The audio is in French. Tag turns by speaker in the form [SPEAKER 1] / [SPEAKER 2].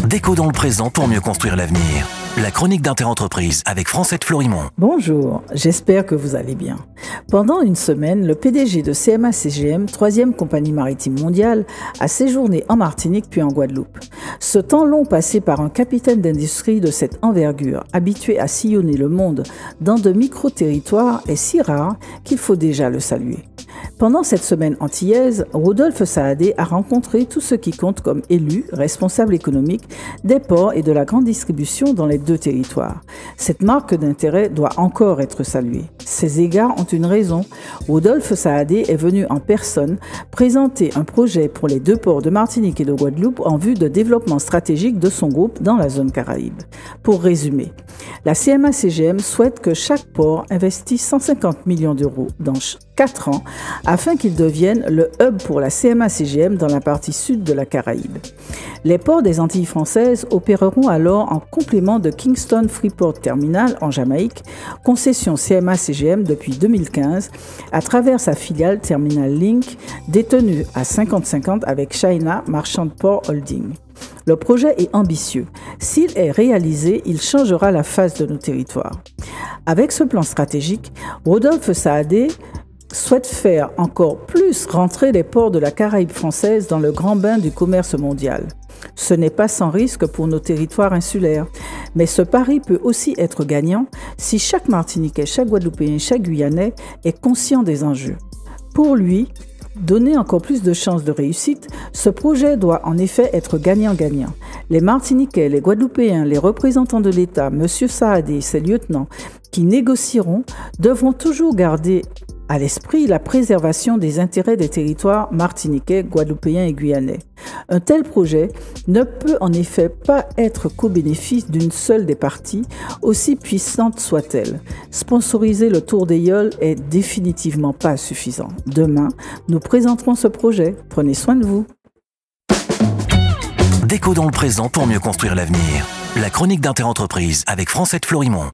[SPEAKER 1] Déco dans le présent pour mieux construire l'avenir. La chronique d'Interentreprise avec France 7 Florimont.
[SPEAKER 2] Bonjour, j'espère que vous allez bien. Pendant une semaine, le PDG de CMA CGM, troisième compagnie maritime mondiale, a séjourné en Martinique puis en Guadeloupe. Ce temps long passé par un capitaine d'industrie de cette envergure, habitué à sillonner le monde dans de micro-territoires, est si rare qu'il faut déjà le saluer. Pendant cette semaine antillaise, Rodolphe Saadé a rencontré tous ceux qui comptent comme élus, responsables économiques des ports et de la grande distribution dans les deux territoires. Cette marque d'intérêt doit encore être saluée. Ces égards ont une raison. Rodolphe Saadé est venu en personne présenter un projet pour les deux ports de Martinique et de Guadeloupe en vue de développement stratégique de son groupe dans la zone Caraïbe. Pour résumer, la CMA CGM souhaite que chaque port investisse 150 millions d'euros dans 4 ans afin qu'il devienne le hub pour la CMA CGM dans la partie sud de la Caraïbe. Les ports des Antilles françaises opéreront alors en complément de Kingston Freeport Terminal en Jamaïque, concession CMA CGM depuis 2015, à travers sa filiale Terminal Link, détenue à 50-50 avec China Marchand Port Holding. Le projet est ambitieux. S'il est réalisé, il changera la face de nos territoires. Avec ce plan stratégique, Rodolphe Saadé souhaite faire encore plus rentrer les ports de la Caraïbe française dans le grand bain du commerce mondial. Ce n'est pas sans risque pour nos territoires insulaires, mais ce pari peut aussi être gagnant si chaque Martiniquais, chaque Guadeloupéen, chaque Guyanais est conscient des enjeux. Pour lui, donner encore plus de chances de réussite, ce projet doit en effet être gagnant-gagnant. Les Martiniquais, les Guadeloupéens, les représentants de l'État, M. Saadé et ses lieutenants qui négocieront devront toujours garder à l'esprit la préservation des intérêts des territoires martiniquais, guadeloupéens et guyanais. Un tel projet ne peut en effet pas être qu'au bénéfice d'une seule des parties, aussi puissante soit-elle. Sponsoriser le Tour des Yoles est définitivement pas suffisant. Demain, nous présenterons ce projet. Prenez soin de vous.
[SPEAKER 1] Déco dans le présent pour mieux construire l'avenir. La chronique d'Interentreprise avec France 7 Florimont.